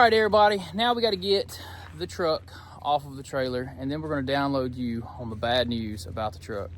right, everybody, now we got to get the truck off of the trailer, and then we're going to download you on the bad news about the truck.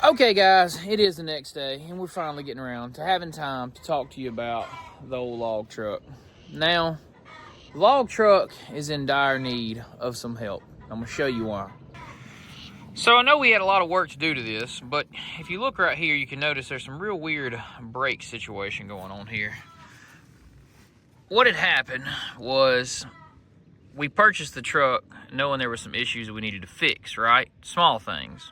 Okay guys, it is the next day and we're finally getting around to having time to talk to you about the old log truck. Now, the log truck is in dire need of some help. I'm gonna show you why. So I know we had a lot of work to do to this, but if you look right here, you can notice there's some real weird brake situation going on here. What had happened was we purchased the truck knowing there were some issues that we needed to fix, right? Small things.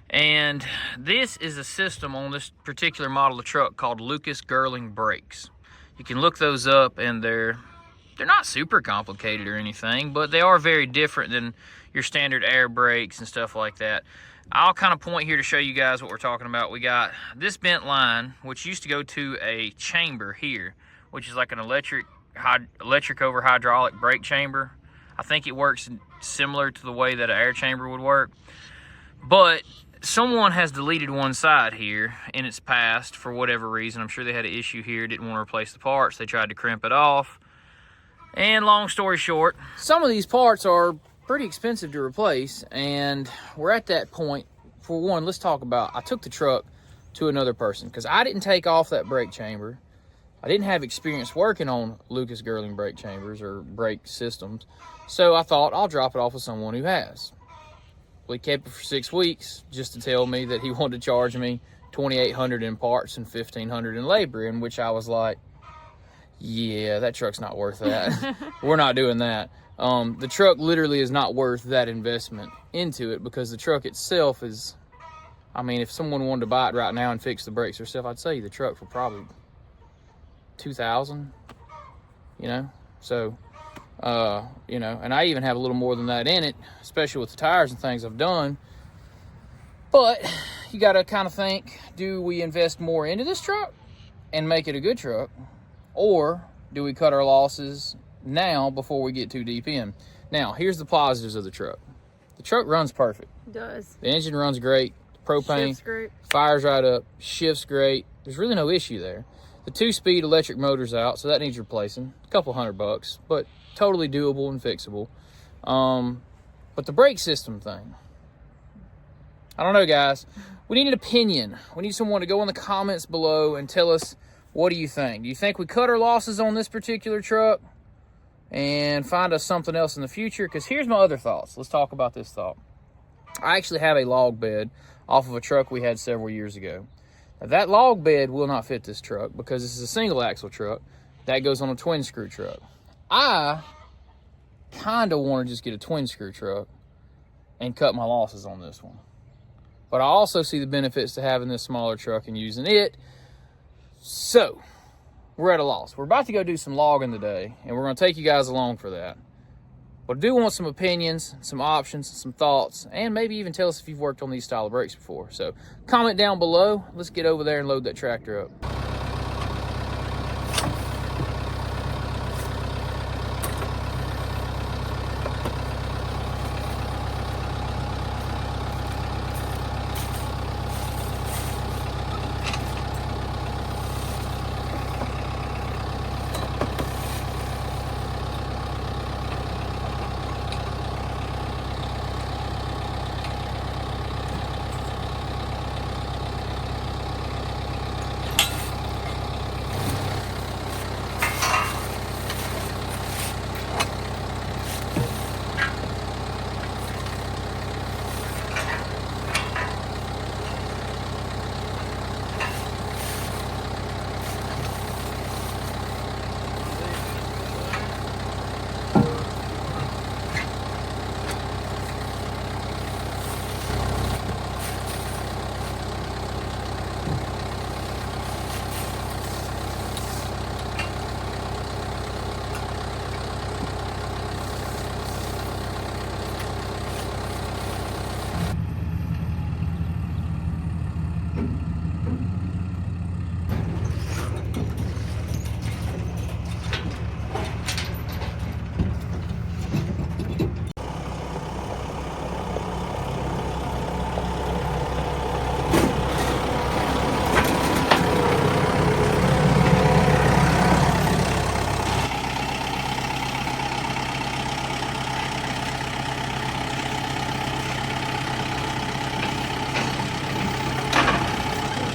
And this is a system on this particular model of truck called Lucas Girling brakes. You can look those up, and they're not super complicated or anything, but they are very different than your standard air brakes and stuff like that. I'll kind of point here to show you guys what we're talking about. We got this bent line, which used to go to a chamber here, which is like an electric over hydraulic brake chamber. I think it works similar to the way that an air chamber would work, but someone has deleted one side here in its past for whatever reason. I'm sure they had an issue here, didn't want to replace the parts. They tried to crimp it off. And long story short, some of these parts are pretty expensive to replace. And we're at that point. For one, let's talk about, I took the truck to another person because I didn't take off that brake chamber. I didn't have experience working on Lucas Girling brake chambers or brake systems. So I thought I'll drop it off with someone who has. We kept it for 6 weeks just to tell me that he wanted to charge me $2,800 in parts and $1,500 in labor, in which I was like, yeah, that truck's not worth that. We're not doing that. The truck literally is not worth that investment into it because the truck itself is, I mean, if someone wanted to buy it right now and fix the brakes herself, I'd sell you the truck for probably $2,000, you know? So, you know, and I even have a little more than that in it, especially with the tires and things I've done. But you got to kind of think, do we invest more into this truck and make it a good truck, or do we cut our losses now before we get too deep in? Now, here's the positives of the truck. The truck runs perfect. It does. The engine runs great. Propane Shifts great. Fires right up. Shifts great. There's really no issue there. The 2-speed electric motor's out, so that needs replacing. A couple $100, but totally doable and fixable. But the brake system thing, I don't know, guys. We need an opinion. We need someone to go in the comments below and tell us, what do you think? Do you think we cut our losses on this particular truck and find us something else in the future? Because here's my other thoughts. Let's talk about this thought. I actually have a log bed off of a truck we had several years ago. Now, that log bed will not fit this truck because this is a single axle truck that goes on a twin screw truck. I kind of want to just get a twin screw truck and cut my losses on this one. But I also see the benefits to having this smaller truck and using it. So, we're at a loss. We're about to go do some logging today, and we're going to take you guys along for that. But I do want some opinions, some options, some thoughts, and maybe even tell us if you've worked on these style of brakes before. So, comment down below. Let's get over there and load that tractor up.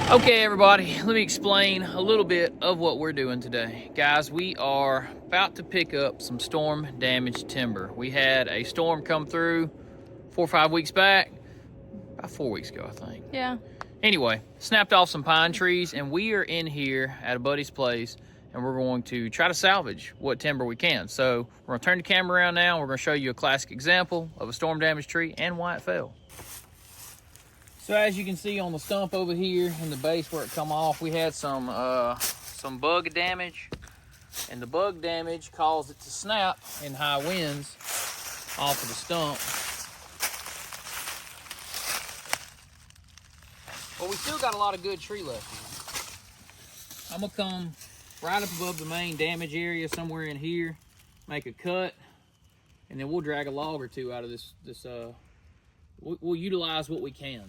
Okay, everybody, let me explain a little bit of what we're doing today. Guys, we are about to pick up some storm damaged timber. We had a storm come through 4 or 5 weeks back, about 4 weeks ago, I think. Yeah. Anyway, snapped off some pine trees, and we are in here at a buddy's place, and we're going to try to salvage what timber we can. So we're gonna turn the camera around now, and we're gonna show you a classic example of a storm damaged tree and why it fell. So as you can see on the stump over here in the base where it come off, we had some bug damage, and the bug damage caused it to snap in high winds off of the stump. But we still got a lot of good tree left here. I'm gonna come right up above the main damage area somewhere in here, make a cut, and then we'll drag a log or two out of this. We'll utilize what we can.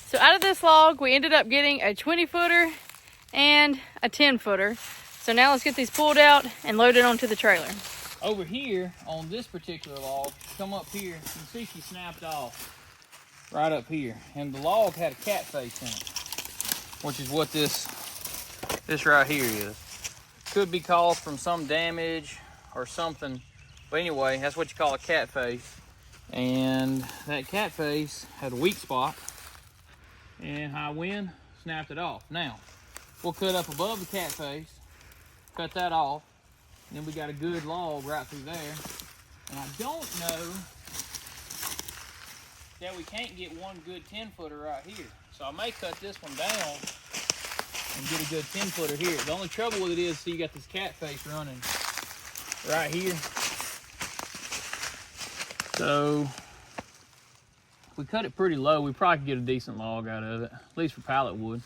So out of this log, we ended up getting a 20-footer and a 10-footer. So now let's get these pulled out and loaded onto the trailer. Over here on this particular log, come up here, you can see she snapped off right up here. And the log had a cat face in it, which is what this right here is. Could be caused from some damage or something. But anyway, that's what you call a cat face. And that cat face had a weak spot, and high wind snapped it off. Now, we'll cut up above the cat face, cut that off, and then we got a good log right through there. And I don't know that we can't get one good 10-footer right here. So I may cut this one down and get a good 10-footer here. The only trouble with it is, see, you got this cat face running right here. So if we cut it pretty low, we probably could get a decent log out of it, at least for pallet wood.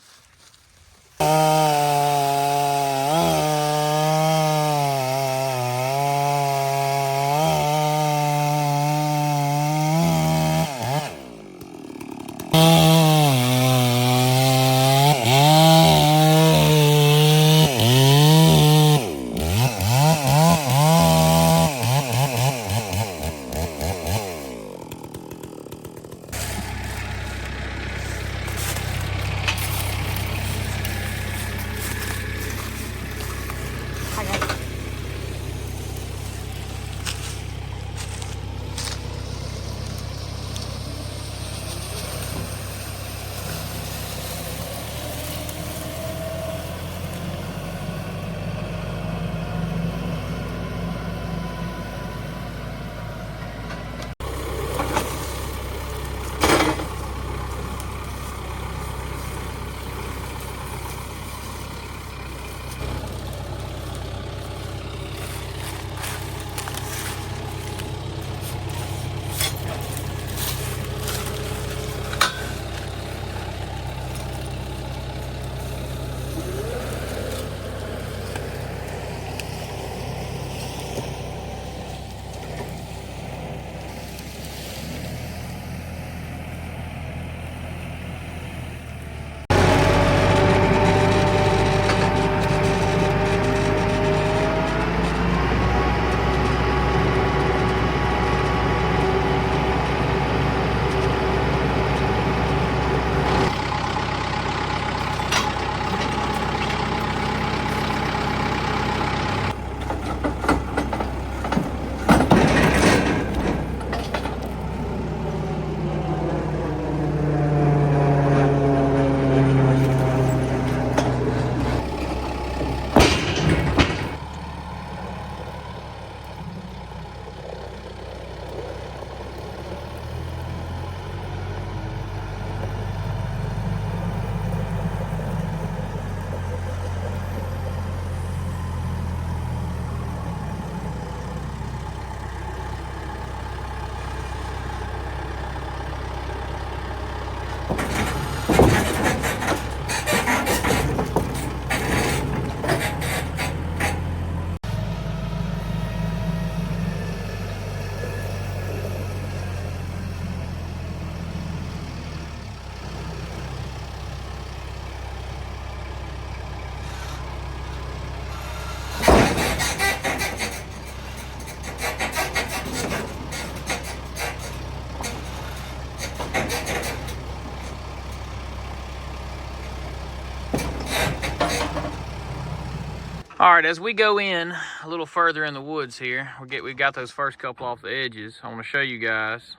All right, as we go in a little further in the woods here, we got those first couple off the edges. I want to show you guys.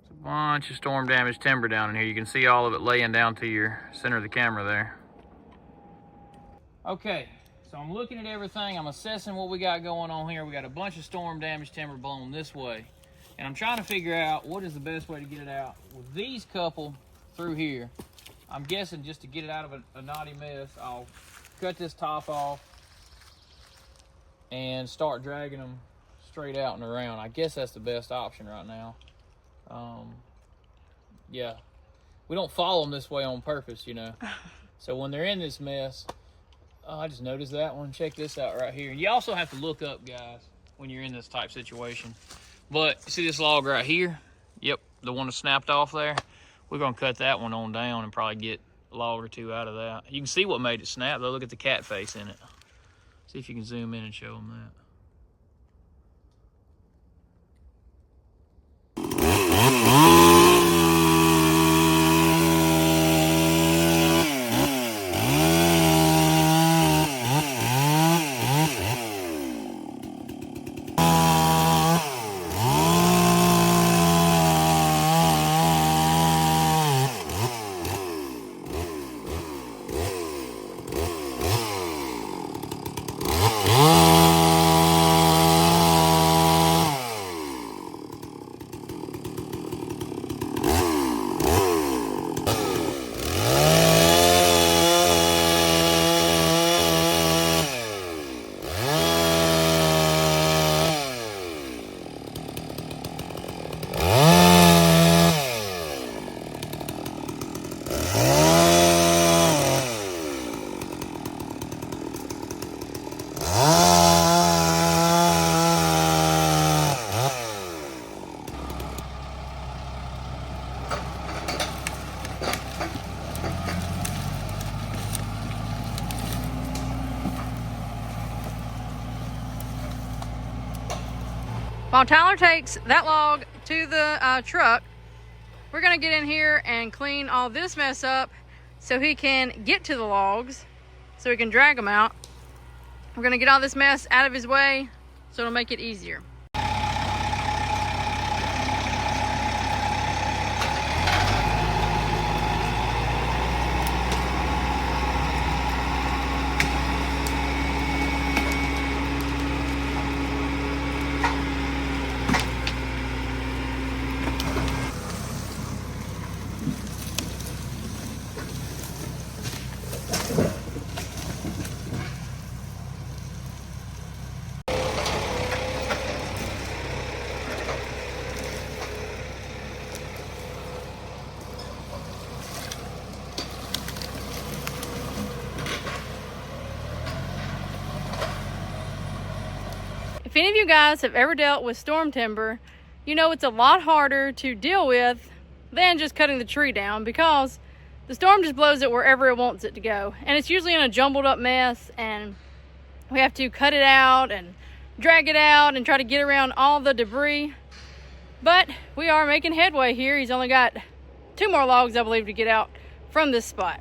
There's a bunch of storm damaged timber down in here. You can see all of it laying down to your center of the camera there. Okay, so I'm looking at everything. I'm assessing what we got going on here. We got a bunch of storm damaged timber blown this way. And I'm trying to figure out what is the best way to get it out. With these couple through here, I'm guessing just to get it out of a knotty mess, I'll cut this top off and start dragging them straight out and around. I guess that's the best option right now. Yeah, we don't follow them this way on purpose, you know. So when they're in this mess, oh, I just noticed that one. Check this out right here. You also have to look up, guys, when you're in this type situation. But you see this log right here? Yep, the one that snapped off there. We're gonna cut that one on down and probably get a log or two out of that. You can see what made it snap though. Look at the cat face in it. See if you can zoom in and show them that. While Tyler takes that log to the truck, we're gonna get in here and clean all this mess up so he can get to the logs, so he can drag them out. We're gonna get all this mess out of his way so it'll make it easier. If any of you guys have ever dealt with storm timber, you know it's a lot harder to deal with than just cutting the tree down, because the storm just blows it wherever it wants it to go. And it's usually in a jumbled up mess, and we have to cut it out and drag it out and try to get around all the debris. But we are making headway here. He's only got 2 more logs, I believe, to get out from this spot.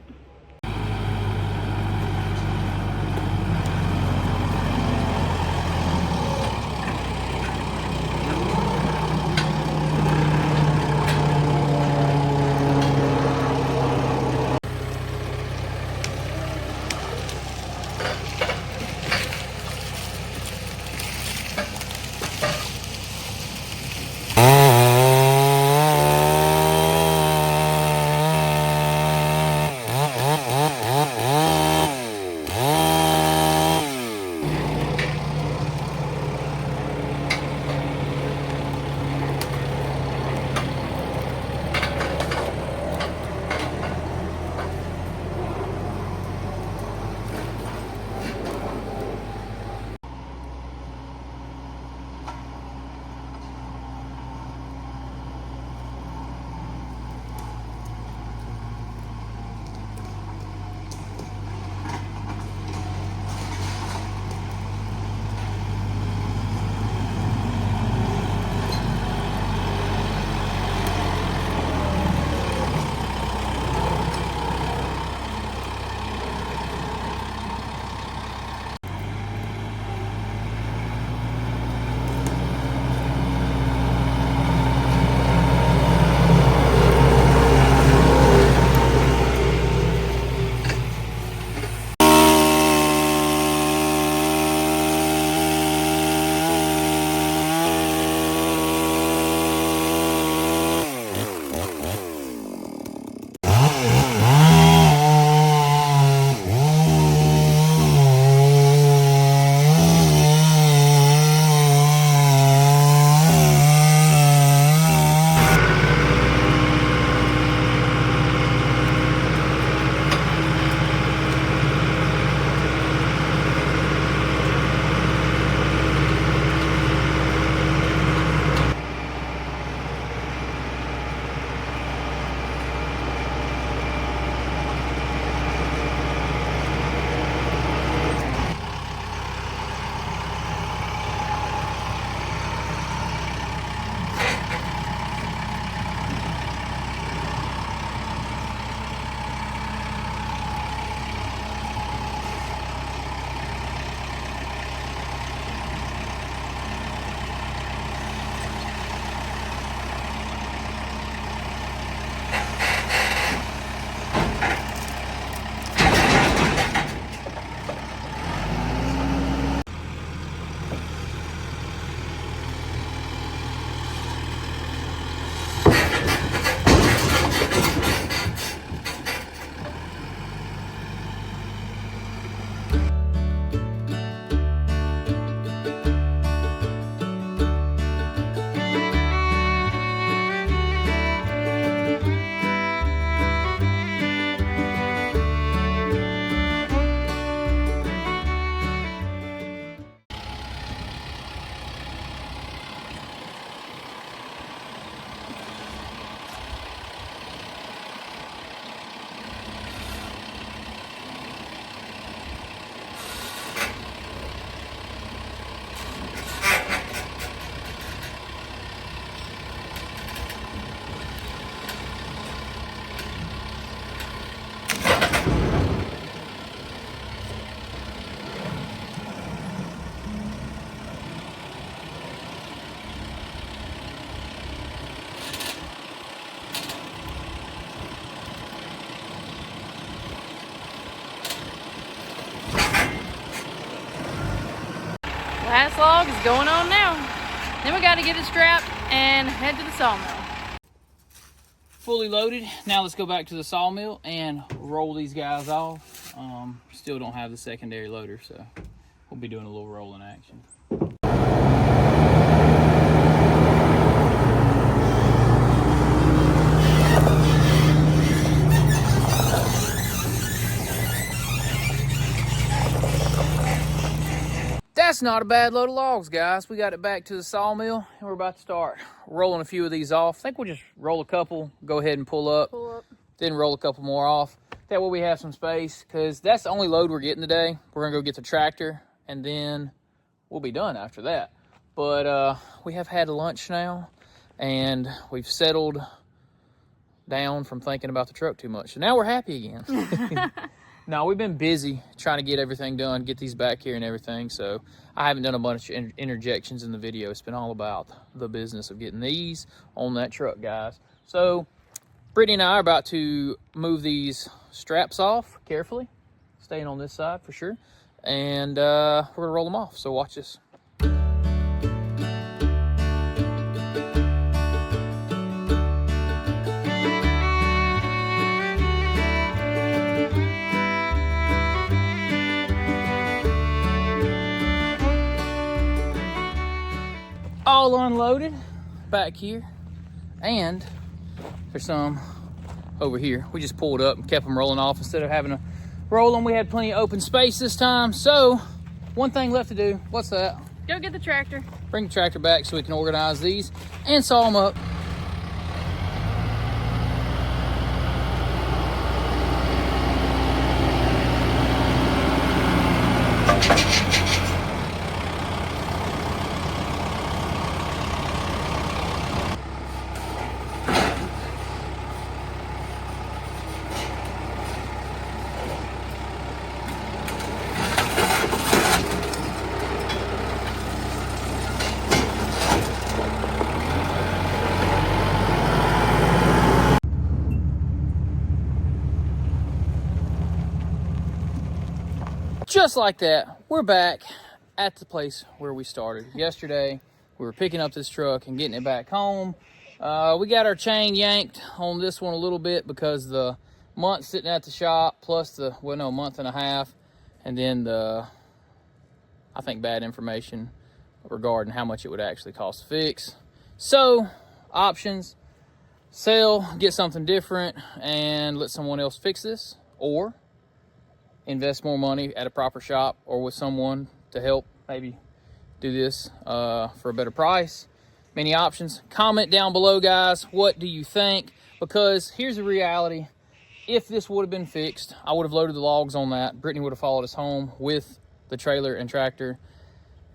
last log is going on now. Then we got to get it strapped and head to the sawmill. Fully loaded. Now let's go back to the sawmill and roll these guys off. Still don't have the secondary loader, so we'll be doing a little rolling action. That's not a bad load of logs, guys. We got it back to the sawmill, and we're about to start rolling a few of these off. I think we'll just roll a couple, go ahead and pull up, then roll a couple more off. That way we have some space, because that's the only load we're getting today. We're going to go get the tractor, and then we'll be done after that. But we have had lunch now, and we've settled down from thinking about the truck too much. So now we're happy again. No, we've been busy trying to get everything done, get these back here and everything. So I haven't done a bunch of interjections in the video. It's been all about the business of getting these on that truck, guys. So Brittany and I are about to move these straps off carefully, staying on this side for sure. And we're gonna roll them off, so watch this. All unloaded back here, and there's some over here. We just pulled up and kept them rolling off instead of having to roll them. We had plenty of open space this time. So one thing left to do. What's that? Go get the tractor. Bring the tractor back so we can organize these and saw them up. Just like that, we're back at the place where we started. Yesterday, we were picking up this truck and getting it back home. We got our chain yanked on this one a little bit because the month sitting at the shop, plus the, well, no, month and a half, and then the, I think, bad information regarding how much it would actually cost to fix. So, options: sell, get something different, and let someone else fix this, or invest more money at a proper shop or with someone to help maybe do this for a better price. Many options. Comment down below, guys. What do you think? Because here's the reality. If this would have been fixed, I would have loaded the logs on that. Brittany would have followed us home with the trailer and tractor,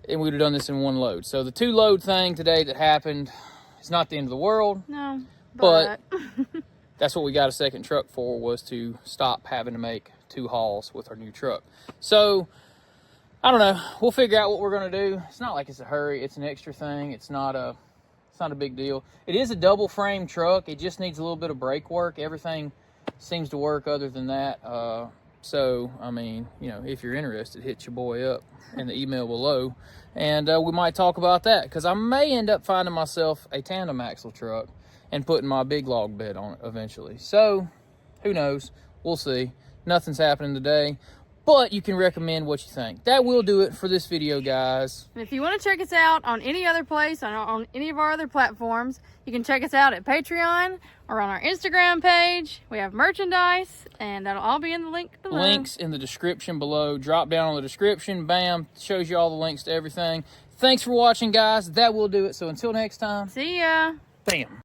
and we would have done this in one load. So the 2-load thing today that happened is not the end of the world. No, but that's what we got a second truck for, was to stop having to make 2 hauls with our new truck. So I don't know, we'll figure out what we're going to do. It's not like it's a hurry. It's an extra thing. It's not a big deal. It is a double frame truck. It just needs a little bit of brake work. Everything seems to work other than that. So I mean, you know, if you're interested, hit your boy up in the email below, and we might talk about that, because I may end up finding myself a tandem axle truck and putting my big log bed on it eventually. So who knows? We'll see. Nothing's happening today, but you can recommend what you think. That will do it for this video, guys. And if you want to check us out on any other place, on any of our other platforms, you can check us out at Patreon or on our Instagram page. We have merchandise, and that'll all be in the link below. Links in the description below. Drop down on the description. Bam. Shows you all the links to everything. Thanks for watching, guys. That will do it. So until next time. See ya. Bam.